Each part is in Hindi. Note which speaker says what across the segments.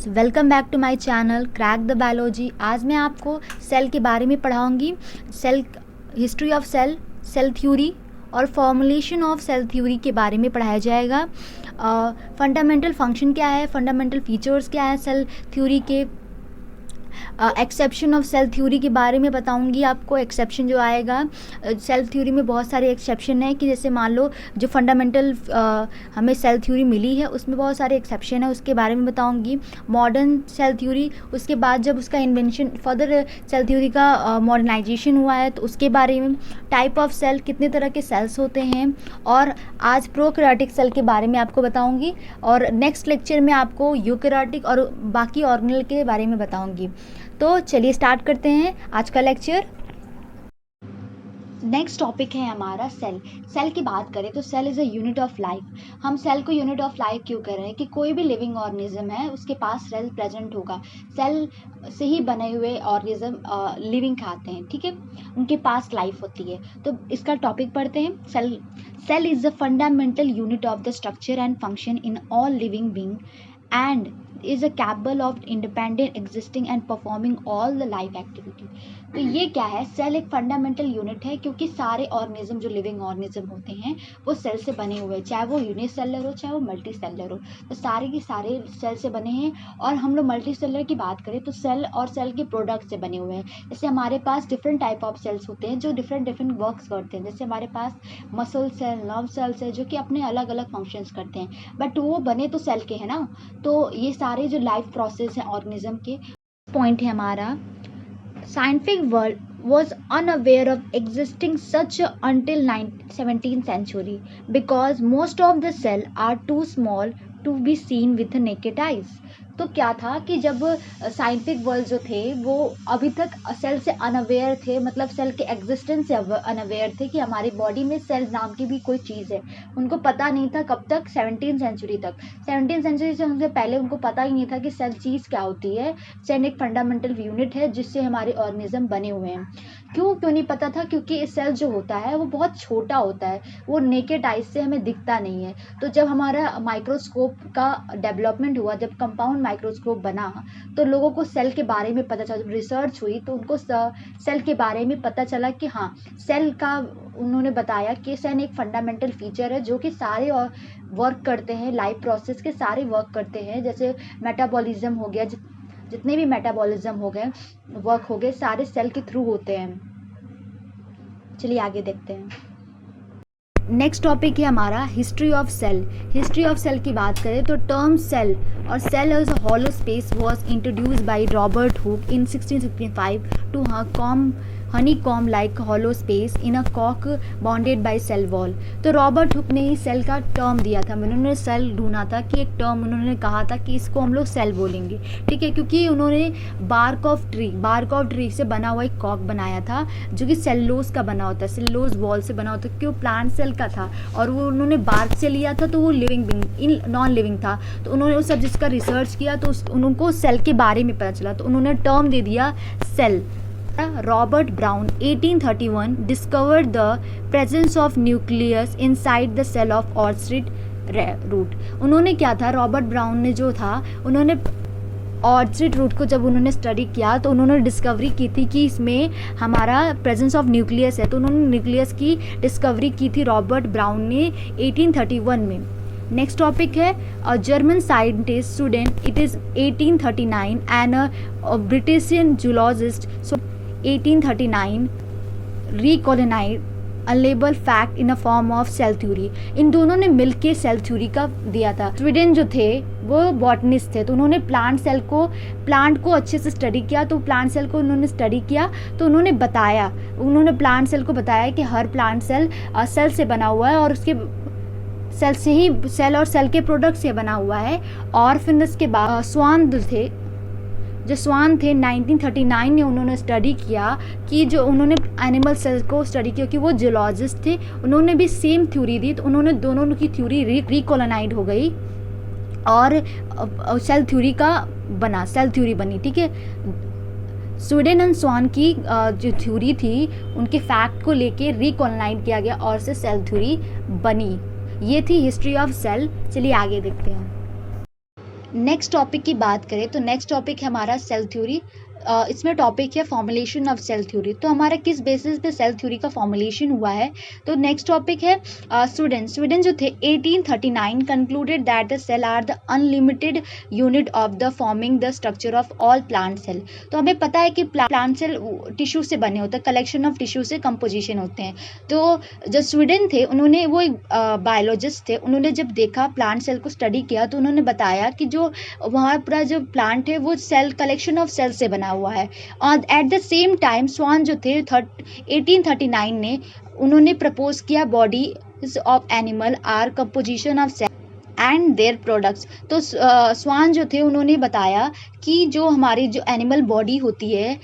Speaker 1: Friends, welcome back to my channel crack the biology. आज मैं आपको सेल के बारे में पढ़ाऊंगी। Cell history of cell, cell theory और फॉर्मुलेशन ऑफ सेल थ्योरी के बारे में पढ़ाया जाएगा। फंडामेंटल फंक्शन क्या है, फंडामेंटल फीचर्स क्या है सेल थ्योरी के, एक्सेप्शन ऑफ सेल थ्योरी के बारे में बताऊंगी आपको। एक्सेप्शन जो आएगा सेल थ्योरी में बहुत सारे एक्सेप्शन है कि जैसे मान लो जो फंडामेंटल हमें सेल थ्योरी मिली है उसमें बहुत सारे एक्सेप्शन है, उसके बारे में बताऊंगी। मॉडर्न सेल थ्योरी, उसके बाद जब उसका इन्वेंशन फर्दर सेल थ्योरी का मॉडर्नाइजेशन हुआ है तो उसके बारे में। टाइप ऑफ सेल, कितने तरह के सेल्स होते हैं, और आज प्रोकैरियोटिक सेल के बारे में आपको बताऊंगी। और नेक्स्ट लेक्चर में आपको यूकैरियोटिक और बाकी ऑर्गेनेल के बारे में बताऊंगी। तो चलिए स्टार्ट करते हैं आज का लेक्चर। नेक्स्ट टॉपिक है हमारा सेल। सेल की बात करें तो cell is a unit of life. हम सेल को यूनिट ऑफ लाइफ क्यों कह रहे हैं कि कोई भी लिविंग ऑर्गेनिज्म है उसके पास सेल प्रेजेंट होगा। सेल से ही बने हुए ऑर्गेनिज्म लिविंग खाते हैं, ठीक है, उनके पास लाइफ होती है। तो इसका टॉपिक पढ़ते हैं। Cell cell is the fundamental unit of the structure and function in all living being and is a capable of independent existing and performing all the life activity। तो ये क्या है, सेल एक फंडामेंटल यूनिट है क्योंकि सारे ऑर्गेनिज्म जो लिविंग ऑर्गेनिज्म होते हैं वो सेल से बने हुए हैं, चाहे वो यूनिसेलर हो चाहे वो मल्टी सेलर हो, तो सारे के सारे सेल से बने हैं। और हम लोग मल्टी सेलर की बात करें तो सेल और सेल के प्रोडक्ट से बने हुए हैं। जैसे हमारे पास डिफरेंट टाइप ऑफ सेल्स होते हैं जो डिफरेंट वर्क्स करते हैं। जैसे हमारे पास मसल सेल, नर्व सेल्स है जो कि अपने अलग अलग फंक्शंस करते हैं, बट वो बने तो सेल के हैं ना। तो ये सारे जो लाइफ प्रोसेस है ऑर्गेनिज्म के। पॉइंट है हमारा, scientific world was unaware of existing such until 17th century because most of the cell are too small to be seen with the naked eyes। तो क्या था कि जब साइंटिफिक वर्ल्ड जो थे वो अभी तक सेल से अनअवेयर थे, मतलब सेल के एग्जिस्टेंस से अनअवेयर थे कि हमारी बॉडी में सेल नाम की भी कोई चीज़ है। उनको पता नहीं था कब तक, 17th सेंचुरी तक। 17th सेंचुरी से उनसे पहले उनको पता ही नहीं था कि सेल चीज़ क्या होती है। सेल एक फंडामेंटल यूनिट है जिससे हमारे ऑर्गेनिज्म बने हुए हैं। क्यों नहीं पता था? क्योंकि सेल जो होता है वो बहुत छोटा होता है, वो नेकेड आइज से हमें दिखता नहीं है। तो जब हमारा माइक्रोस्कोप का डेवलपमेंट हुआ, जब कंपाउंड माइक्रोस्कोप बना तो लोगों को सेल के बारे में पता चला, जब रिसर्च हुई तो उनको सेल के बारे में पता चला कि हाँ, सेल का उन्होंने बताया कि सेल एक फंडामेंटल फीचर है जो कि सारे और वर्क करते हैं, लाइफ प्रोसेस के सारे वर्क करते हैं। जैसे मेटाबॉलिज्म हो गया, जितने भी मेटाबॉलिज्म हो गए, वर्क हो गए, सारे सेल के थ्रू होते हैं। चलिए आगे देखते हैं। नेक्स्ट टॉपिक है हमारा history of cell. History of cell की बात करें तो टर्म सेल और cell as a hollow space was introduced by Robert Hooke in 1665 to honeycomb like hollow space in a cork bounded by cell wall। तो रॉबर्ट हुक ने ही सेल का टर्म दिया था। उन्होंने सेल ढूंढा था कि एक टर्म उन्होंने कहा था कि इसको हम लोग सेल बोलेंगे, ठीक है, क्योंकि उन्होंने बार्क ऑफ ट्री से बना हुआ एक कॉर्क बनाया था जो कि सेलुलोज का बना होता है, सेलुलोज वॉल से बना होता है, क्यों प्लांट सेल का था और वो उन्होंने बार्क से लिया था तो वो लिविंग बीइंग नॉन लिविंग था। तो उन्होंने उस सब जिसका रिसर्च किया तो उनको सेल के बारे में पता चला, तो उन्होंने टर्म दे दिया cell. Robert Brown 1831 discovered the presence of nucleus inside the cell of orchid root। उन्होंने क्या था, रॉबर्ट ब्राउन ने जो था, उन्होंने ऑर्चिड रूट को जब उन्होंने स्टडी किया तो उन्होंने डिस्कवरी की थी कि इसमें हमारा प्रेजेंस ऑफ न्यूक्लियस है। तो उन्होंने न्यूक्लियस की डिस्कवरी की थी रॉबर्ट ब्राउन ने 1831 में। नेक्स्ट टॉपिक है German scientist student, it is 1839 and British zoologist 1839 recognised अनलेबल fact in a form of cell theory. इन दोनों ने मिलके सेल थ्योरी का दिया था। स्वीडन जो थे वो बॉटनिस्ट थे, तो उन्होंने प्लांट को अच्छे से स्टडी किया। तो प्लांट सेल को उन्होंने स्टडी किया तो उन्होंने प्लांट सेल को बताया कि हर प्लांट सेल सेल से बना हुआ है और उसके सेल से ही सेल और सेल के प्रोडक्ट से बना हुआ है। और फिर इसके बाद स्वान थे 1939 में उन्होंने स्टडी किया कि जो उन्होंने एनिमल सेल को स्टडी किया कि वो जियोलॉजिस्ट थे, उन्होंने भी सेम थ्योरी दी। तो उन्होंने दोनों की थ्योरी रिकॉलोनाइज हो गई और सेल थ्योरी बनी, ठीक है। स्वीडन एंड स्वान की जो थ्योरी थी उनके फैक्ट को लेके रिकॉलोनाइज किया गया और से सेल थ्योरी बनी। ये थी हिस्ट्री ऑफ सेल। चलिए आगे देखते हैं। नेक्स्ट टॉपिक की बात करें तो नेक्स्ट टॉपिक है हमारा सेल थ्योरी। इसमें टॉपिक है फॉर्मुलेशन ऑफ सेल थ्योरी। तो हमारा किस बेसिस पे सेल थ्योरी का फॉर्मुलेशन हुआ है, तो नेक्स्ट टॉपिक है स्वीडन जो थे 1839 concluded that the cell are the unlimited unit of the forming the structure of all plant cell. तो हमें पता है कि प्लांट सेल टिश्यू से बने होते हैं, कलेक्शन ऑफ टिश्यू से कंपोजिशन होते हैं। तो जो स्वीडन थे उन्होंने, वो एक बायोलॉजिस्ट थे, उन्होंने जब देखा प्लांट सेल को स्टडी किया तो उन्होंने बताया कि जो वहाँ पूरा जो प्लांट है वो सेल कलेक्शन ऑफ सेल से बना हुआ है। और at the same time Schwann जो थे 1839 ने उन्होंने प्रपोज किया body of animal are composition of cell and their products. तो स्वान जो थे उन्होंने बताया कि जो हमारी जो एनिमल बॉडी होती है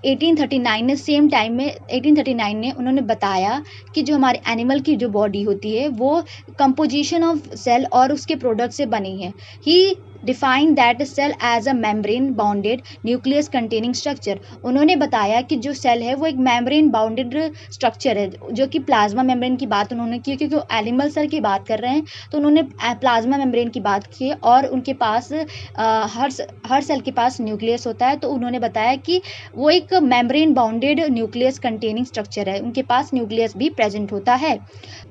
Speaker 1: 1839 ने, सेम टाइम में 1839 ने उन्होंने बताया कि जो हमारे एनिमल की जो बॉडी होती है वो कंपोजिशन ऑफ सेल और उसके प्रोडक्ट से बनी है। He define that cell as a membrane bounded nucleus containing structure. उन्होंने बताया कि जो सेल है वो एक मेम्ब्रेन बाउंडेड स्ट्रक्चर है, जो कि प्लाज्मा मेम्ब्रेन की बात उन्होंने की, क्योंकि वो एनिमल सेल की बात कर रहे हैं तो उन्होंने प्लाज्मा मेम्ब्रेन की बात की। और उनके पास हर सेल के पास न्यूक्लियस होता है, तो उन्होंने बताया कि वो एक membrane bounded nucleus containing structure है, उनके पास न्यूक्लियस भी प्रेजेंट होता है।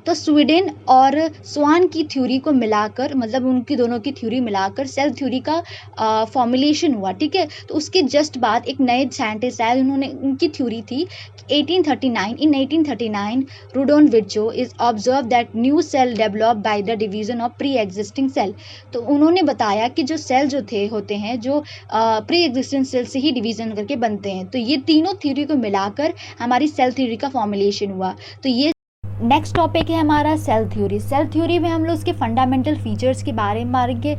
Speaker 1: तो स्वीडन और स्वान की थ्योरी को मिलाकर, मतलब उनकी दोनों की थ्योरी मिलाकर सेल थ्योरी का फॉर्मुलेशन हुआ, ठीक है। तो उसके जस्ट बाद एक नए साइंटिस्ट आए, उन्होंने, उनकी थ्योरी थी 1839 Rudolf Virchow is observe that new cell develop by the division of pre existing cell. तो उन्होंने बताया कि जो सेल जो थे होते हैं जो प्री एग्जिस्टिंग सेल से ही डिवीजन करके बनते हैं। तो ये तीनों थ्योरी को मिलाकर हमारी सेल थ्योरी का फॉर्मुलेशन हुआ। तो ये नेक्स्ट टॉपिक है हमारा सेल थ्योरी। सेल थ्योरी में हम लोग उसके फंडामेंटल फीचर्स के बारे में मारेंगे,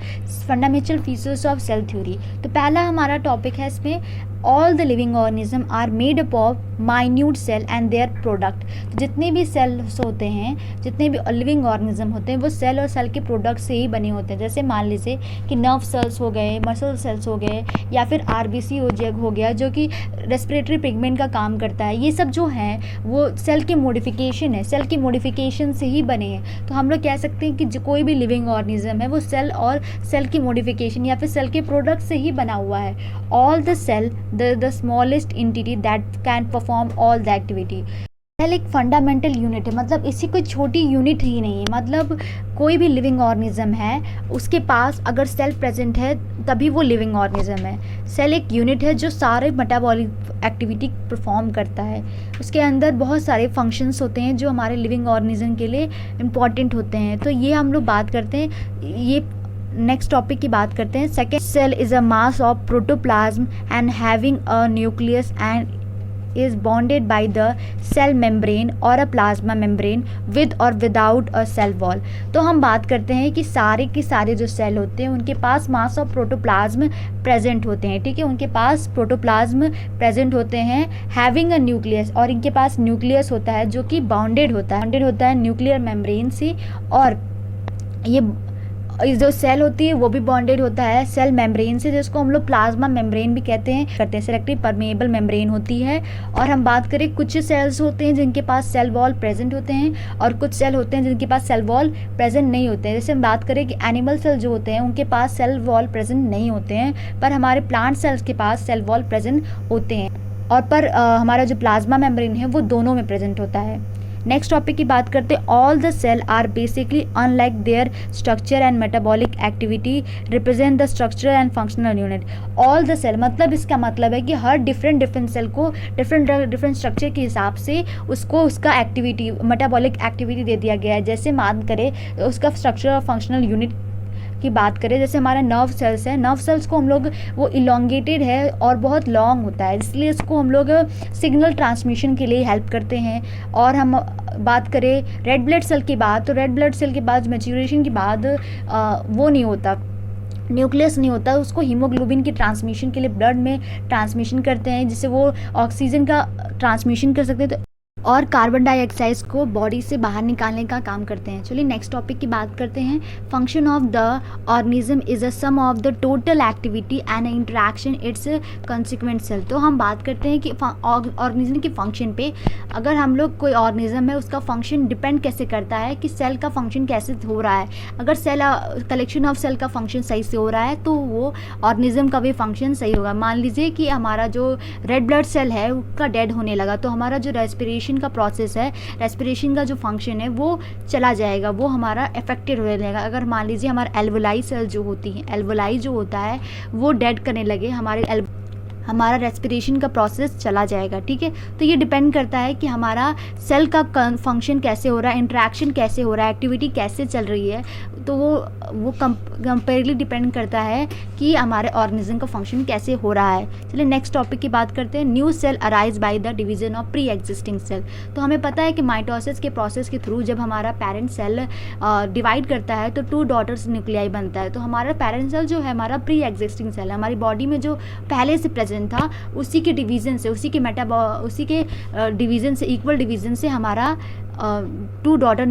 Speaker 1: fundamental features of cell theory. तो पहला हमारा टॉपिक है इसमें, all the living organism are made up of minute cell and their product. जितने भी सेल्स होते हैं, जितने भी लिविंग ऑर्गेनिज्म होते हैं वो सेल और सेल के प्रोडक्ट से ही बने होते हैं। जैसे मान लीजिए कि नर्व सेल्स हो गए, मसल सेल्स हो गए, या फिर आरबीसी हो गया जो कि रेस्पिरेटरी पिगमेंट का काम करता है। ये सब जो हैं वो सेल की मॉडिफिकेशन है, सेल की मॉडिफिकेशन से ही बने हैं। तो हम लोग कह सकते हैं कि जो कोई भी लिविंग ऑर्गेनिज्म है वो सेल और सेल की मॉडिफिकेशन या फिर सेल के प्रोडक्ट से ही बना हुआ है। All the cell the smallest entity that can perform all the activity। Cell एक फंडामेंटल यूनिट है, मतलब इसी कोई छोटी यूनिट ही नहीं है। मतलब कोई भी लिविंग ऑर्गेनिज्म है उसके पास अगर सेल प्रेजेंट है तभी वो लिविंग ऑर्गेनिज्म है। सेल एक यूनिट है जो सारे मेटाबॉलिक एक्टिविटी परफॉर्म करता है। उसके अंदर बहुत सारे फंक्शंस होते हैं जो हमारे लिविंग ऑर्गेनिज्म के लिए इम्पॉर्टेंट होते हैं। तो ये हम लोग बात करते हैं, ये नेक्स्ट टॉपिक की बात करते हैं। Second, cell is a mass of protoplasm and having a nucleus and is bonded by the cell membrane or a plasma membrane with or without a cell wall। तो हम बात करते हैं कि सारे के सारे जो सेल होते हैं उनके पास मास ऑफ प्रोटोप्लाज्म प्रेजेंट होते हैं, ठीक है। उनके पास प्रोटोप्लाज्म प्रेजेंट होते हैं, हैविंग अ न्यूक्लियस, और इनके पास न्यूक्लियस होता है जो कि बाउंडेड होता है न्यूक्लियर मेम्ब्रेन से। और ये जो सेल होती है वो भी बॉन्डेड होता है सेल मेम्ब्रेन से, जिसको हम लोग प्लाज्मा मेम्ब्रेन भी कहते हैं। सेलेक्टिव परमेएबल मेम्ब्रेन होती है। और हम बात करें, कुछ सेल्स होते हैं जिनके पास सेल वॉल प्रेजेंट होते हैं और कुछ सेल होते हैं जिनके पास सेल वॉल प्रेजेंट नहीं होते हैं। जैसे हम बात करें कि एनिमल सेल जो होते हैं उनके पास सेल वॉल प्रेजेंट नहीं होते हैं, पर हमारे प्लांट सेल्स के पास सेल वॉल प्रेजेंट होते हैं। और पर हमारा जो प्लाज्मा मेम्ब्रेन है वो दोनों में प्रेजेंट होता है। नेक्स्ट टॉपिक की बात करते हैं, all the cell are basically unlike their structure and metabolic activity represent the structural and functional unit. All the cell मतलब इसका मतलब है कि हर डिफरेंट सेल को डिफरेंट स्ट्रक्चर के हिसाब से उसको उसका एक्टिविटी मेटाबॉलिक एक्टिविटी दे दिया गया है। जैसे मान करें उसका स्ट्रक्चर और फंक्शनल यूनिट की बात करें, जैसे हमारा नर्व सेल्स है, नर्व सेल्स को हम लोग वो इलोंगेटेड है और बहुत लॉन्ग होता है, इसलिए इसको हम लोग सिग्नल ट्रांसमिशन के लिए हेल्प करते हैं। और हम बात करें रेड ब्लड सेल की बात, तो रेड ब्लड सेल के बाद मैच्योरेशन के बाद वो नहीं होता, न्यूक्लियस नहीं होता, उसको हीमोग्लोबिन की ट्रांसमिशन के लिए ब्लड में ट्रांसमिशन करते हैं जिससे वो ऑक्सीजन का ट्रांसमिशन कर सकते हैं। तो और कार्बन डाइऑक्साइड को बॉडी से बाहर निकालने का काम करते हैं। चलिए नेक्स्ट टॉपिक की बात करते हैं। Function of the organism is a sum of the total activity and interaction its consequent cell. तो हम बात करते हैं कि ऑर्गेनिज्म के फंक्शन पे, अगर हम लोग कोई ऑर्गेनिज्म है उसका फंक्शन डिपेंड कैसे करता है कि सेल का फंक्शन कैसे हो रहा है। अगर सेल कलेक्शन ऑफ सेल का फंक्शन सही से हो रहा है तो वो ऑर्गेनिज्म का भी फंक्शन सही होगा। मान लीजिए कि हमारा जो रेड ब्लड सेल है उसका डेड होने लगा तो हमारा जो रेस्पिरेशन का प्रोसेस है, रेस्पिरेशन का जो फंक्शन है वो चला जाएगा, वो हमारा अफेक्टेड होने लगेगा। अगर मान लीजिए हमारा एल्वोलाई सेल जो होती है, एल्वोलाई जो होता है वो डेड करने लगे, हमारा रेस्पिरेशन का प्रोसेस चला जाएगा। ठीक है, तो ये डिपेंड करता है कि हमारा सेल का फंक्शन कैसे हो रहा है, इंटरेक्शन कैसे हो रहा है, एक्टिविटी कैसे चल रही है। तो वो कंपेरेबली डिपेंड करता है कि हमारे ऑर्गेनिज्म का फंक्शन कैसे हो रहा है। चलिए नेक्स्ट टॉपिक की बात करते हैं। New cell arise by the division of pre existing cell. तो हमें पता है कि माइटोसिस के प्रोसेस के थ्रू जब हमारा पेरेंट सेल डिवाइड करता है तो 2 डॉटर्स न्यूक्लियाई बनता है। तो हमारा पेरेंट सेल जो है हमारा प्री एग्जिस्टिंग सेल है, हमारी बॉडी में जो पहले से प्रेजेंट था उसी के डिवीजन से, उसी के डिवीजन से, इक्वल डिवीजन से हमारा 2 डॉटर।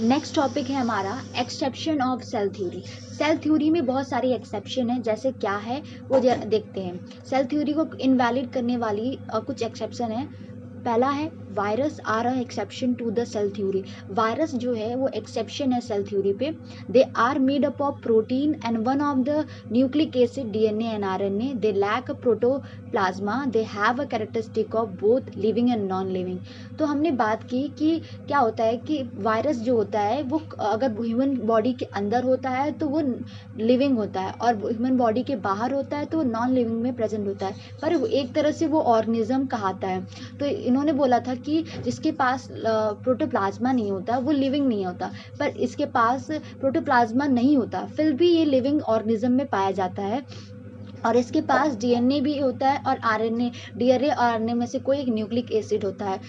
Speaker 1: नेक्स्ट टॉपिक है हमारा exception of cell theory. Cell theory में बहुत सारी एक्सेप्शन है, जैसे क्या है वो देखते हैं। सेल थ्योरी को इनवैलिड करने वाली कुछ एक्सेप्शन है। पहला है virus are a exception to the cell theory. Virus जो है वो एक्सेप्शन है सेल थ्योरी पे। They are made up of protein and one of the nucleic acid DNA and RNA. They lack protoplasm. They have a characteristic of both living and non living. तो हमने बात की कि क्या होता है कि वायरस जो होता है वो अगर ह्यूमन बॉडी के अंदर होता है तो वो लिविंग होता है, और ह्यूमन बॉडी के बाहर होता है तो वो नॉन लिविंग में प्रेजेंट होता है। पर एक तरह से वो ऑर्गेनिज्म कहलाता है। तो इन्होंने बोला था कि जिसके पास प्रोटोप्लाज्मा नहीं होता वो लिविंग नहीं होता, पर इसके पास प्रोटोप्लाज्मा नहीं होता फिर भी ये लिविंग ऑर्गेनिज्म में पाया जाता है। और इसके पास डीएनए भी होता है और आरएनए, डीएनए और आरएनए में से कोई एक न्यूक्लिक एसिड होता है।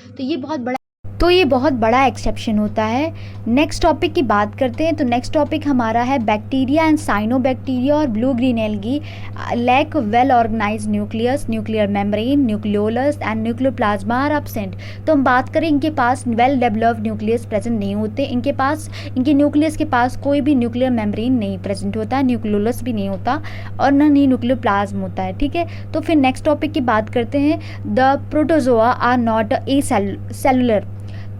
Speaker 1: तो ये बहुत बड़ा एक्सेप्शन होता है। नेक्स्ट टॉपिक की बात करते हैं। तो नेक्स्ट टॉपिक हमारा है बैक्टीरिया एंड साइनोबैक्टीरिया और blue green algae lack well organise nucleus, nuclear membrane, nucleolus and nucleoplasm are absent. तो हम बात करें इनके पास वेल डेवलप्ड न्यूक्लियस प्रेजेंट नहीं होते, इनके न्यूक्लियस के पास कोई भी न्यूक्लियर मेम्ब्रेन नहीं प्रेजेंट होता, न्यूक्लियोलस भी नहीं होता और न ही न्यूक्लियोप्लाज्म होता है। ठीक है, तो फिर नेक्स्ट टॉपिक की बात करते हैं। The protozoa are not a cellular.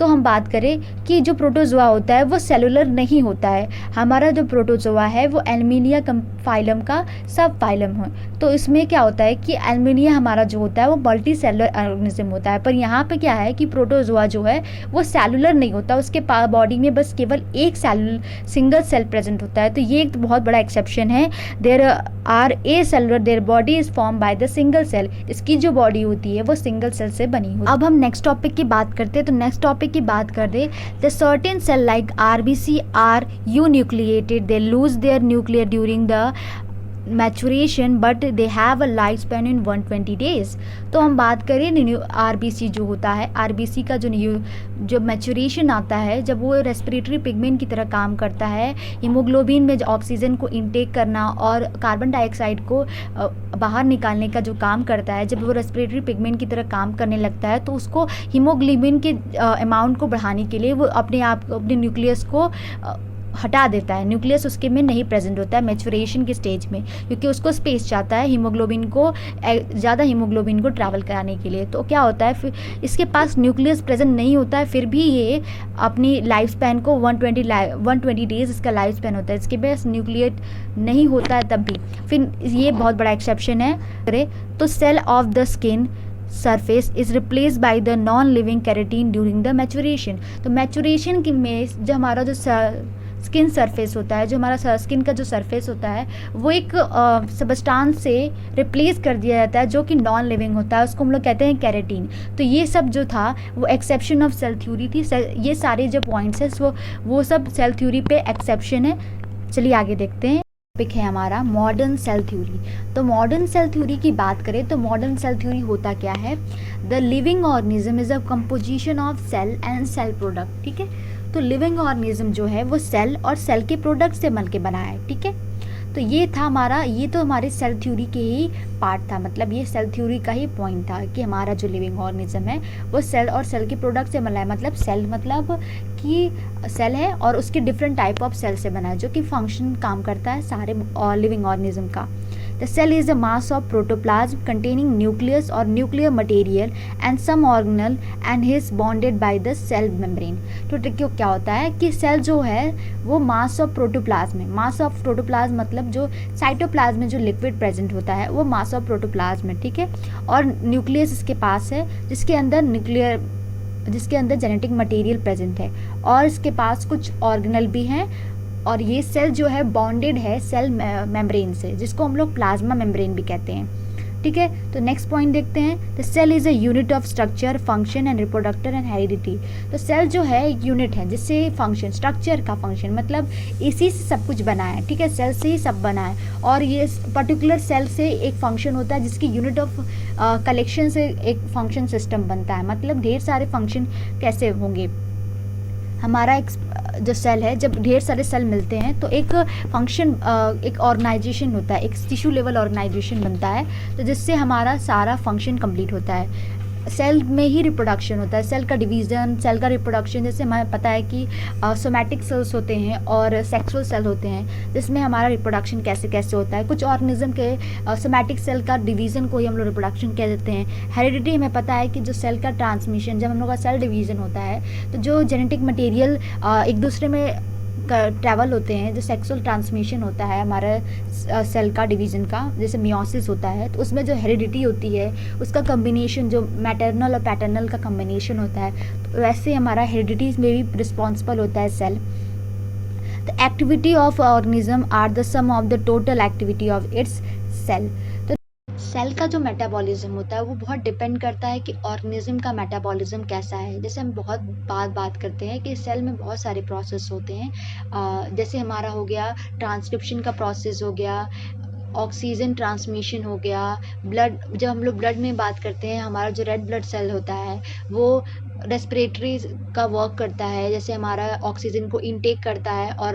Speaker 1: तो हम बात करें कि जो प्रोटोजोआ होता है वो सेलुलर नहीं होता है। हमारा जो प्रोटोजोआ है वो एल्मिनिया फाइलम का सब फाइलम है। तो इसमें क्या होता है कि एल्मिनिया हमारा जो होता है वो मल्टी सेलुलर ऑर्गेनिज्म होता है। पर यहाँ पे क्या है कि प्रोटोजोआ जो है वो सेलुलर नहीं होता, उसके बॉडी में बस केवल एक सिंगल सेल प्रेजेंट होता है। तो ये एक बहुत बड़ा एक्सेप्शन है। There are a cellular, their body is form by the single cell. इसकी जो बॉडी होती है वो सिंगल सेल से बनी होती है। अब हम नेक्स्ट टॉपिक की बात करते हैं। तो नेक्स्ट टॉपिक की बात कर they the certain cell like RBC are enucleated, they lose their nuclear during the maturation but they have a life span in 120 days. तो हम बात करें आरबीसी जो होता है, आरबीसी का जो मैचुरेशन आता है जब वो रेस्पिरेटरी पिगमेंट की तरह काम करता है, हीमोग्लोबिन में ऑक्सीजन को इनटेक करना और कार्बन डाइऑक्साइड को बाहर निकालने का जो काम करता है, जब वो रेस्पिरेटरी पिगमेंट की तरह काम करने लगता है तो उसको हीमोग्लोबिन के अमाउंट को बढ़ाने के लिए वो अपने न्यूक्लियस को हटा देता है। न्यूक्लियस उसके में नहीं प्रेजेंट होता है मैच्योरेशन के स्टेज में, क्योंकि उसको स्पेस चाहता है हीमोग्लोबिन को, ज़्यादा हीमोग्लोबिन को ट्रैवल कराने के लिए। तो क्या होता है फिर इसके पास न्यूक्लियस प्रेजेंट नहीं होता है, फिर भी ये अपनी लाइफ स्पैन को 120 डेज इसका लाइफ स्पैन होता है। इसके पास न्यूक्लियर नहीं होता है तब भी, फिर ये बहुत बड़ा एक्सेप्शन है। तो cell of the skin surface is replace by the non living keratin during the maturation. तो मैचुरेशन में जो हमारा जो स्किन सरफेस होता है, जो हमारा स्किन का जो सरफेस होता है वो एक सबस्टांस से रिप्लेस कर दिया जाता है जो कि नॉन लिविंग होता है, उसको हम लोग कहते हैं कैरेटीन। तो ये सब जो था वो एक्सेप्शन ऑफ सेल थ्योरी थी। ये सारे जो पॉइंट्स हैं वो सब सेल थ्योरी पे एक्सेप्शन है। चलिए आगे देखते हैं। टॉपिक है हमारा मॉडर्न सेल थ्योरी। तो मॉडर्न सेल थ्योरी की बात करें तो मॉडर्न सेल थ्योरी होता क्या है? The living organism is a composition of cell and cell product. ठीक है, तो लिविंग ऑर्गेनिज्म जो है वो सेल और सेल के प्रोडक्ट से मिलकर बना है। ठीक है, तो ये था हमारा, ये तो हमारे सेल थ्योरी के ही पार्ट था, मतलब ये सेल थ्योरी का ही पॉइंट था कि हमारा जो लिविंग ऑर्गेनिज्म है वो सेल और सेल के प्रोडक्ट से बना है। मतलब सेल मतलब कि सेल है और उसके डिफरेंट टाइप ऑफ सेल से बना है जो कि फंक्शन काम करता है सारे लिविंग ऑर्गेनिज्म का। The cell is a mass of protoplasm containing nucleus or nuclear material and some organelle and is bonded by the cell membrane। तो देखिए क्या होता है कि सेल जो है वो मास ऑफ प्रोटोप्लाज्म है। मास ऑफ प्रोटोप्लाज्म मतलब जो साइटोप्लाज्म में जो लिक्विड प्रेजेंट होता है वो मास ऑफ प्रोटोप्लाज्म है, ठीक है। और न्यूक्लियस इसके पास है जिसके अंदर जेनेटिक मटेरियल प्रेजेंट है और इसके पास कुछ ऑर्गेनल भी हैं। और ये सेल जो है बॉन्डेड है सेल मेम्ब्रेन से, जिसको हम लोग प्लाज्मा मेम्ब्रेन भी कहते हैं, ठीक है। तो नेक्स्ट पॉइंट देखते हैं, the cell is a unit of structure, function and reproduction and heredity. तो सेल जो है एक यूनिट है जिससे फंक्शन, स्ट्रक्चर का फंक्शन मतलब इसी से सब कुछ बना है, ठीक है, सेल से ही सब बना है। और ये पर्टिकुलर सेल से एक फंक्शन होता है जिसकी यूनिट ऑफ कलेक्शन से एक फंक्शन सिस्टम बनता है। मतलब ढेर सारे फंक्शन कैसे होंगे, हमारा एक जो सेल है, जब ढेर सारे सेल मिलते हैं तो एक फंक्शन, एक ऑर्गेनाइजेशन होता है, एक टिश्यू लेवल ऑर्गेनाइजेशन बनता है, तो जिससे हमारा सारा फंक्शन कंप्लीट होता है। सेल में ही रिप्रोडक्शन होता है, सेल का डिवीज़न, सेल का रिप्रोडक्शन, जैसे हमें पता है कि सोमैटिक सेल्स होते हैं और सेक्सुअल सेल होते हैं जिसमें हमारा रिप्रोडक्शन कैसे कैसे होता है। कुछ ऑर्गेनिज्म के सोमैटिक सेल का डिवीज़न को ही हम लोग रिप्रोडक्शन कह देते हैं। हेरिडिटी हमें पता है कि जो सेल का ट्रांसमिशन, जब हम लोग का सेल डिवीज़न होता है तो जो जेनेटिक मटेरियल एक दूसरे में ट्रैवल होते हैं, जो सेक्सुअल ट्रांसमिशन होता है हमारे सेल का डिवीज़न का, जैसे मियोसिस होता है, तो उसमें जो हेरिडिटी होती है उसका कम्बिनेशन, जो मैटरनल और पैटर्नल का कम्बिनेशन होता है, तो वैसे हमारा हेरिडिटी में भी रिस्पॉन्सिबल होता है cell. The activity of organism are the sum of the total activity of its cell. Cell का जो मेटाबॉलिज्म होता है वो बहुत डिपेंड करता है कि ऑर्गेनिज्म का मेटाबॉलिज्म कैसा है। जैसे हम बहुत बात करते हैं कि सेल में बहुत सारे प्रोसेस होते हैं, जैसे हमारा हो गया ट्रांसक्रिप्शन का प्रोसेस हो गया, ऑक्सीजन ट्रांसमिशन हो गया, ब्लड, जब हम लोग ब्लड में बात करते हैं हमारा जो रेड ब्लड सेल होता है वो रेस्पिरेटरी का वर्क करता है, जैसे हमारा ऑक्सीजन को इनटेक करता है और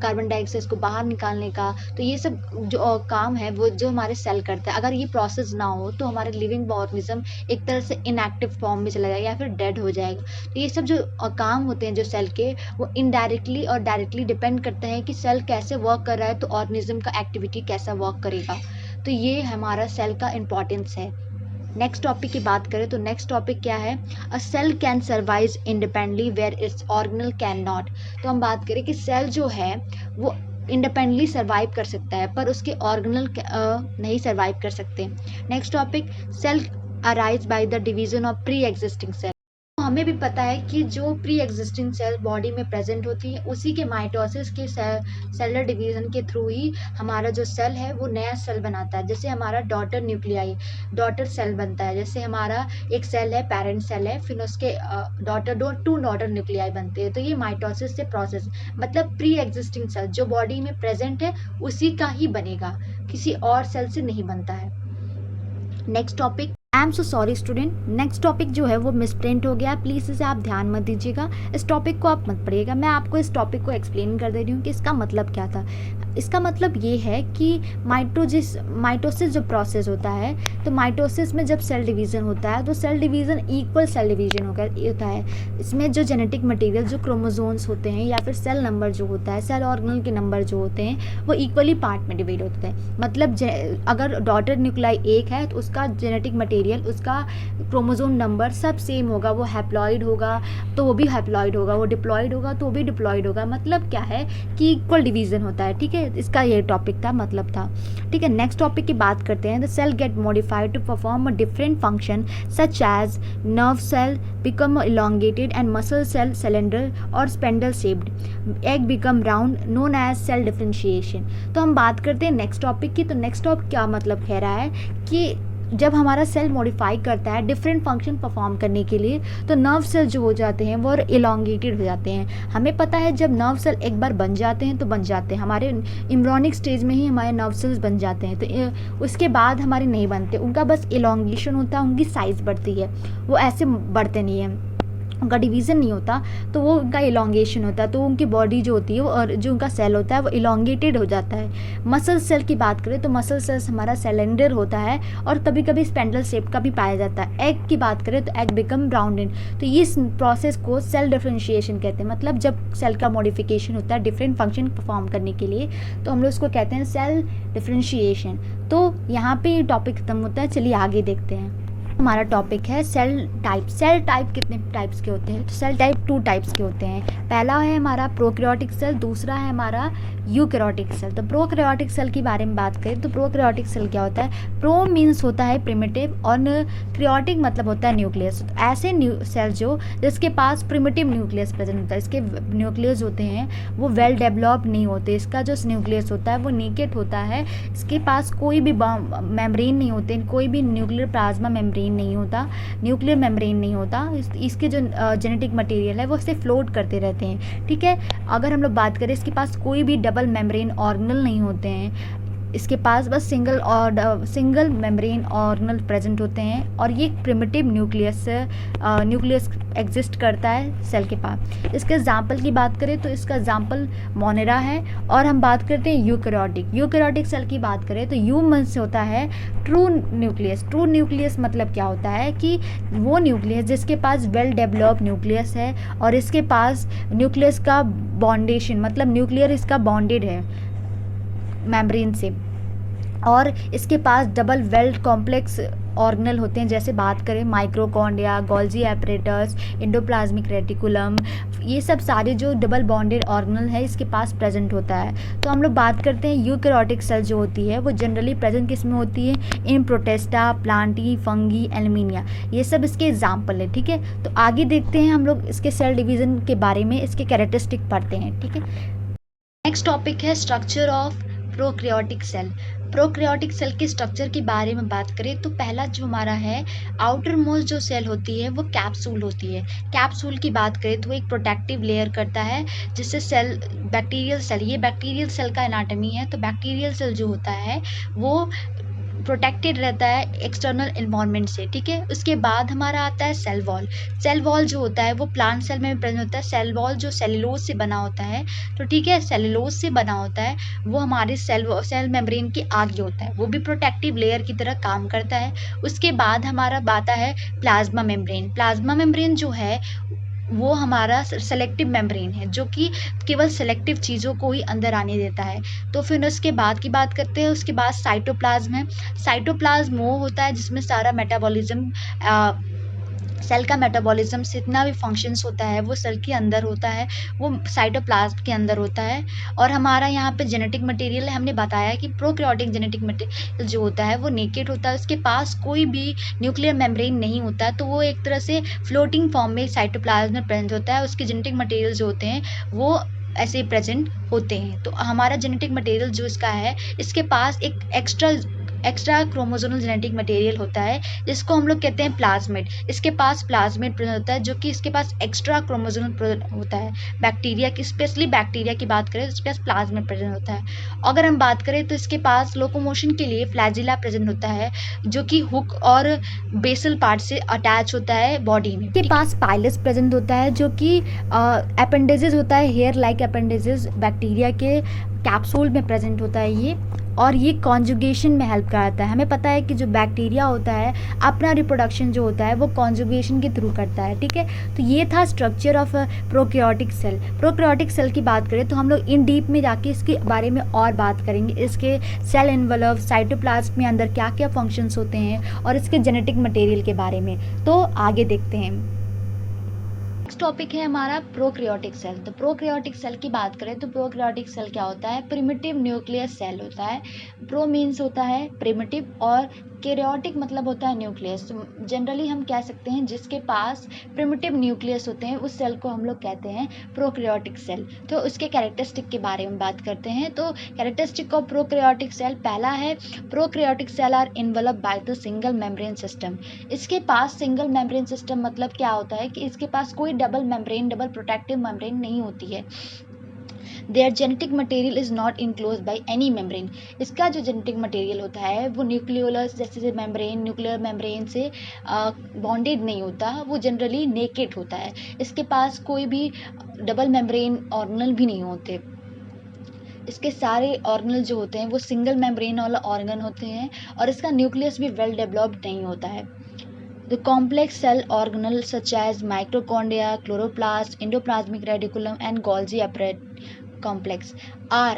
Speaker 1: कार्बन डाइऑक्साइड को बाहर निकालने का। तो ये सब जो काम है वो जो हमारे सेल करता है, अगर ये प्रोसेस ना हो तो हमारे लिविंग ऑर्गेनिज्म एक तरह से इनएक्टिव फॉर्म में चला जाएगा या फिर डेड हो जाएगा। तो ये सब जो काम होते हैं जो सेल के, वो इनडायरेक्टली और डायरेक्टली डिपेंड करते हैं कि सेल कैसे वर्क कर रहा है, तो ऑर्गेनिज्म का एक्टिविटी कैसा वर्क करेगा। तो ये हमारा सेल का इम्पोर्टेंस है। नेक्स्ट टॉपिक की बात करें तो नेक्स्ट टॉपिक क्या है, a cell can survive independently where its organelle cannot. तो हम बात करें कि सेल जो है वो इंडिपेंडेंटली सर्वाइव कर सकता है पर उसके ऑर्गेनल नहीं सर्वाइव कर सकते। Next topic, cell arise by the division of pre existing cell. हमें भी पता है कि जो प्री एग्जिस्टिंग सेल बॉडी में प्रेजेंट होती है उसी के माइटोसिस के सेलर डिवीजन के थ्रू ही हमारा जो सेल है वो नया सेल बनाता है। जैसे हमारा डॉटर न्यूक्लियाई, डॉटर सेल बनता है, जैसे हमारा एक सेल है पेरेंट सेल है, फिर उसके टू डॉटर न्यूक्लियाई बनते हैं। तो ये माइटोसिस से प्रोसेस, मतलब प्री एग्जिस्टिंग सेल जो बॉडी में प्रेजेंट है उसी का ही बनेगा, किसी और सेल से नहीं बनता है। Next topic, I am so sorry student, next topic जो है वो मिसप्रिंट हो गया, प्लीज़ इसे आप ध्यान मत दीजिएगा, इस टॉपिक को आप मत पढ़िएगा। मैं आपको इस टॉपिक को एक्सप्लेन कर दे रही हूँ कि इसका मतलब क्या था। इसका मतलब ये है कि माइटोसिस जो प्रोसेस होता है, तो माइटोसिस में जब सेल डिवीज़न होता है तो cell division equal cell division होता है। इसमें जो जेनेटिक मटेरियल, जो क्रोमोसोम्स होते हैं या फिर सेल नंबर जो होता है, सेल ऑर्गेनल के नंबर जो होते हैं वो इक्वली पार्ट में डिवाइड होते हैं। मतलब अगर डॉटर न्यूक्लियाई एक है तो उसका जेनेटिक मटेरियल, उसका क्रोमोसोम नंबर सब सेम होगा। वो हैप्लॉइड होगा तो वो भी हैप्लॉइड होगा, वो डिप्लॉइड होगा तो वो भी डिप्लॉइड होगा। मतलब क्या है कि इक्वल डिवीज़न होता है, ठीक है। इसका ये टॉपिक था, मतलब था, ठीक है। नेक्स्ट टॉपिक की बात करते हैं, the cell get modified to perform a different function such as nerve cell become elongated and muscle cell cylinder or spindle shaped, egg become round known as cell differentiation। तो हम बात करते हैं नेक्स्ट टॉपिक की। तो नेक्स्ट टॉपिक क्या मतलब कह रहा है कि जब हमारा सेल मॉडिफाई करता है डिफरेंट फंक्शन परफॉर्म करने के लिए, तो नर्व सेल जो हो जाते हैं वो इलॉन्गेटेड हो जाते हैं। हमें पता है जब नर्व सेल एक बार बन जाते हैं तो बन जाते हैं, हमारे एम्ब्रियोनिक स्टेज में ही हमारे नर्व सेल्स बन जाते हैं, तो उसके बाद हमारे नहीं बनते, उनका बस इलॉन्गेशन होता है, उनकी साइज़ बढ़ती है, वो ऐसे बढ़ते नहीं हैं। उनका डिवीज़न नहीं होता तो वो उनका इलॉन्गेशन होता है, तो उनकी बॉडी जो होती है वो और जो उनका सेल होता है वो इलॉन्गेटेड हो जाता है। मसल सेल की बात करें तो मसल सेल्स हमारा सिलेंडर होता है और कभी कभी स्पेंडल शेप का भी पाया जाता है। एग की बात करें तो एग बिकम राउंडेड, तो इस प्रोसेस को सेल डिफरेंशिएशन कहते हैं। मतलब जब सेल का मॉडिफिकेशन होता है डिफरेंट फंक्शन परफॉर्म करने के लिए तो हम लोग उसको कहते हैं सेल डिफरेंशिएशन। तो यहाँ पे टॉपिक खत्म होता है, चलिए आगे देखते हैं। हमारा टॉपिक है सेल टाइप। सेल टाइप कितने टाइप्स के होते हैं? तो सेल टाइप 2 टाइप्स के होते हैं। पहला है हमारा प्रोकैरियोटिक सेल, दूसरा है हमारा यूकैरियोटिक सेल। तो प्रोकैरियोटिक सेल के बारे में बात करें तो प्रोकैरियोटिक सेल क्या होता है? प्रो मीन्स होता है प्रिमिटिव और क्रियोटिक मतलब होता है न्यूक्लियस। तो ऐसे सेल जो जिसके पास प्रिमिटिव न्यूक्लियस प्रेजेंट होता है, इसके न्यूक्लियस होते हैं वो वेल डेवलप्ड नहीं होते, इसका जो न्यूक्लियस होता है वो नेकेड होता है, इसके पास कोई भी मेम्ब्रेन नहीं होते, कोई भी न्यूक्लियर प्लाज्मा मेम्ब्रेन नहीं होता, न्यूक्लियर मेम्ब्रेन नहीं होता। इसके जो जेनेटिक मटेरियल है वो इससे फ्लोट करते रहते हैं, ठीक है। अगर हम लोग बात करें इसके पास कोई भी डबल मेम्ब्रेन ऑर्गेनल नहीं होते हैं, इसके पास बस सिंगल मेम्ब्रेन ऑर्गेनल प्रेजेंट होते हैं और ये प्रिमिटिव न्यूक्लियस एग्जिस्ट करता है सेल के पास। इसके एग्जाम्पल की बात करें तो इसका एग्जाम्पल मोनेरा है। और हम बात करते हैं यूकैरियोटिक सेल की बात करें तो यू मन से होता है ट्रू न्यूक्लियस। ट्रू न्यूक्लियस मतलब क्या होता है कि वो न्यूक्लियस जिसके पास वेल डेवलप्ड न्यूक्लियस है और इसके पास न्यूक्लियस का बॉन्डेशन मतलब न्यूक्लियर इसका बॉन्डेड है मेम्ब्रेन से, और इसके पास डबल वेल्ड कॉम्प्लेक्स ऑर्गेनल होते हैं। जैसे बात करें माइक्रोकॉन्ड्रिया, गोल्जी एपरेटस, एंडोप्लाज्मिक रेटिकुलम, ये सब सारे जो डबल बॉन्डेड ऑर्गेनल है इसके पास प्रेजेंट होता है। तो हम लोग बात करते हैं यूकैरियोटिक सेल जो होती है वो जनरली प्रेजेंट किस में होती है? इन प्रोटेस्टा, प्लांटी, फंगी, एल्यूमिनिया, ये सब इसके एग्जाम्पल है, ठीक है। तो आगे देखते हैं हम लोग इसके सेल डिवीज़न के बारे में, इसके कैरेक्टरिस्टिक पढ़ते हैं, ठीक है। नेक्स्ट टॉपिक है structure of prokaryotic cell. Prokaryotic cell के स्ट्रक्चर के बारे में बात करें तो पहला जो हमारा है आउटर मोस्ट जो सेल होती है वो कैप्सूल होती है। कैप्सूल की बात करें तो वो एक प्रोटेक्टिव लेयर करता है जिससे सेल बैक्टीरियल सेल, ये बैक्टीरियल सेल का एनाटॉमी है। तो बैक्टीरियल सेल जो होता है वो प्रोटेक्टेड रहता है एक्सटर्नल इन्वायरमेंट से, ठीक है। उसके बाद हमारा आता है सेल वॉल। सेल वॉल जो होता है वो प्लांट सेल में प्रेजेंट होता है। सेल वॉल जो सेलुलोज से बना होता है, तो ठीक है, सेलुलोज से बना होता है, वो हमारे सेल मेम्ब्रेन के आगे होता है, वो भी प्रोटेक्टिव लेयर की तरह काम करता है। उसके बाद हमारा आता है प्लाज्मा मेम्ब्रेन। प्लाज्मा मेम्ब्रेन जो है वो हमारा सेलेक्टिव मेम्ब्रेन है जो कि केवल सेलेक्टिव चीज़ों को ही अंदर आने देता है। तो फिर उसके बाद की बात करते हैं, उसके बाद साइटोप्लाज्म है। साइटोप्लाज्म वो होता है जिसमें सारा मेटाबॉलिज्म सेल का मेटाबॉलिज्म से इतना भी फंक्शंस होता है वो सेल के अंदर होता है, वो साइटोप्लाज्म के अंदर होता है। और हमारा यहाँ पे जेनेटिक मटेरियल है, हमने बताया कि प्रोकैरियोटिक जेनेटिक मटेरियल जो होता है वो नेकेड होता है, उसके पास कोई भी न्यूक्लियर मेम्ब्रेन नहीं होता है, तो वो एक तरह से फ्लोटिंग फॉर्म में साइटोप्लाज्म में प्रेजेंट होता है। उसके जेनेटिक मटेरियल जो होते हैं वो ऐसे प्रेजेंट होते हैं। तो हमारा जेनेटिक मटेरियल जो इसका है इसके पास एक एक्स्ट्रा क्रोमोसोमल जेनेटिक मटेरियल होता है जिसको हम लोग कहते हैं प्लाज्मिड। इसके पास प्लाज्मिड प्रेजेंट होता है जो कि इसके पास एक्स्ट्रा क्रोमोसोमल होता है। बैक्टीरिया की, स्पेशली बैक्टीरिया की बात करें तो इसके पास प्लाज्मिड प्रेजेंट होता है। अगर हम बात करें तो इसके पास लोकोमोशन के लिए फ्लैजिला प्रेजेंट होता है जो कि हुक और बेसल पार्ट से अटैच होता है बॉडी में। इसके पास पाइलस प्रेजेंट होता है जो कि अपेंडेजेस होता है, हेयर लाइक अपेंडेजेस बैक्टीरिया के कैप्सूल में प्रेजेंट होता है ये, और ये कॉन्जुगेशन में हेल्प कराता है। हमें पता है कि जो बैक्टीरिया होता है अपना रिप्रोडक्शन जो होता है वो कॉन्जुगेशन के थ्रू करता है, ठीक है। तो ये था structure of prokaryotic cell. Prokaryotic cell की बात करें तो हम लोग इन डीप में जाके इसके बारे में और बात करेंगे, इसके सेल एनवेलप, साइटोप्लाज्म में अंदर क्या क्या फंक्शंस होते हैं और इसके जेनेटिक मटेरियल के बारे में। तो आगे देखते हैं। नेक्स्ट टॉपिक है हमारा प्रोकैरियोटिक सेल। तो प्रोकैरियोटिक सेल की बात करें तो प्रोकैरियोटिक सेल क्या होता है? प्रिमिटिव न्यूक्लियस सेल होता है। प्रो मीन्स होता है प्रिमिटिव और कैरियोटिक मतलब होता है न्यूक्लियस। तो जनरली हम कह सकते हैं जिसके पास प्रिमिटिव न्यूक्लियस होते हैं उस सेल को हम लोग कहते हैं प्रोकैरियोटिक सेल। तो उसके कैरेक्टरिस्टिक के बारे में बात करते हैं। तो कैरेक्टरिस्टिक ऑफ प्रोकैरियोटिक सेल, पहला है prokaryotic cell are enveloped by the single membrane system. इसके पास सिंगल मेम्ब्रेन सिस्टम मतलब क्या होता है कि इसके पास कोई डबल प्रोटेक्टिव मेम्ब्रेन नहीं होती है। There genetic material is not enclose by any membrane. इसका जो जेनेटिक मटेरियल होता है वो न्यूक्लियोलस जैसे मेम्ब्रेन, न्यूक्लियर मेम्ब्रेन से बॉन्डेड नहीं होता, वो जनरली नेकेड होता है। इसके पास कोई भी डबल मेम्ब्रेन ऑर्गेनल भी नहीं होते। इसके सारे ऑर्गेनल जो होते हैं वो सिंगल मेम्ब्रेन वाला ऑर्गन होते हैं और इसका न्यूक्लियस भी वेल डेवलप्ड नहीं होता है। The complex cell organelles such as mitochondria, chloroplast, endoplasmic reticulum and Golgi apparatus complex are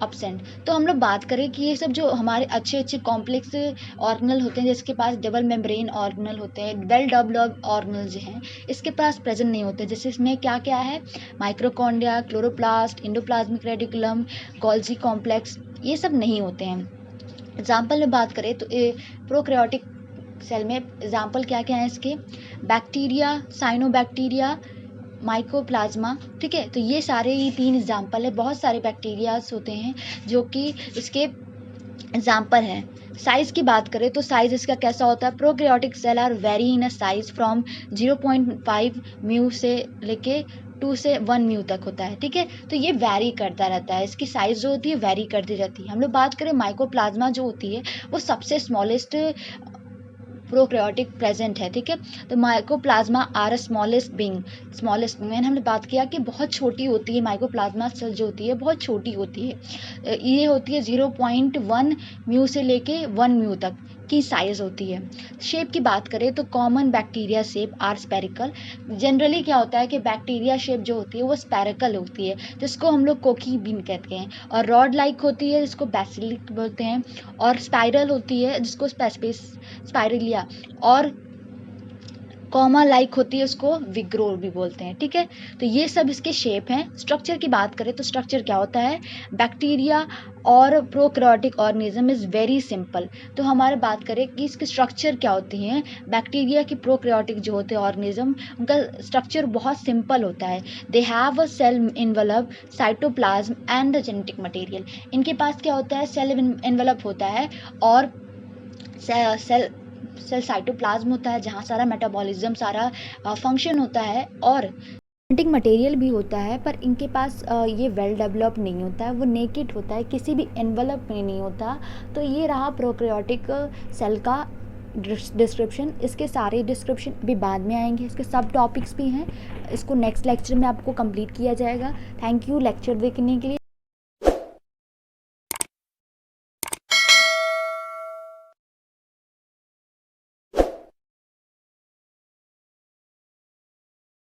Speaker 1: absent। तो हम लोग बात करें कि ये सब जो हमारे अच्छे अच्छे कॉम्प्लेक्स ऑर्गेनल होते हैं जिसके पास डबल मेम्ब्रेन ऑर्गेनल होते हैं, वेल डेवलप्ड ऑर्गेनल जो हैं इसके पास प्रेजेंट नहीं होते। जैसे इसमें क्या क्या है, माइक्रोकॉन्ड्रिया, chloroplast, endoplasmic reticulum, Golgi complex, ये सब नहीं होते हैं। एग्जाम्पल में बात करें तो प्रोकैरियोटिक सेल में एग्जाम्पल क्या क्या है इसके, बैक्टीरिया, साइनोबैक्टीरिया, माइकोप्लाज्मा, ठीक है। तो ये सारे ही 3 एग्जाम्पल है। बहुत सारे बैक्टीरियाज होते हैं जो कि इसके एग्जाम्पल हैं। साइज की बात करें तो साइज इसका कैसा होता है, prokaryotic cell are very in a size from 0.5 म्यू से लेके 2 से 1 म्यू तक होता है, ठीक है। तो ये वैरी करता रहता है, इसकी साइज जो होती है वैरी करती रहती है। हम लोग बात करें माइकोप्लाज्मा जो होती है वो सबसे स्मॉलेस्ट प्रोकैरियोटिक प्रेजेंट है, ठीक है। तो माइकोप्लाज्मा आर स्मॉलेस्ट बीइंग मैंने हमने बात किया कि बहुत छोटी होती है माइकोप्लाज्मा सेल जो होती है बहुत छोटी होती है। ये होती है 0.1 म्यू से लेके 1 म्यू तक की साइज होती है। शेप की बात करें तो common bacteria shape are spherical. Generally क्या होता है कि बैक्टीरिया शेप जो होती है वो स्पेरिकल होती है जिसको हम लोग कोकी बीन कहते हैं, और रॉड लाइक होती है जिसको बेसिलिक बोलते हैं, और स्पाइरल होती है जिसको स्पाइरलिया, और कॉमा लाइक होती है उसको विग्रोर भी बोलते हैं, ठीक है। तो ये सब इसके शेप हैं। स्ट्रक्चर की बात करें तो स्ट्रक्चर क्या होता है, बैक्टीरिया और prokaryotic organism is very simple. तो हमारे बात करें कि इसके स्ट्रक्चर क्या होती हैं, बैक्टीरिया की प्रोकैरियोटिक जो होते हैं ऑर्गेनिज्म उनका स्ट्रक्चर बहुत सिंपल होता है। They have a cell envelope, cytoplasm and the genetic material. इनके पास क्या होता है, सेल इन्वेलप होता है और सेल साइटोप्लाज्म होता है जहाँ सारा मेटाबॉलिज्म सारा फंक्शन होता है, और जेनेटिक मटेरियल भी होता है। पर इनके पास ये वेल डेवलप नहीं होता है, वो नेकेड होता है, किसी भी एनवलप में नहीं होता। तो ये रहा प्रोकैरियोटिक सेल का डिस्क्रिप्शन। इसके सारे डिस्क्रिप्शन भी बाद में आएंगे, इसके सब टॉपिक्स भी हैं, इसको नेक्स्ट लेक्चर में आपको कंप्लीट किया जाएगा। थैंक यू लेक्चर देखने के लिए।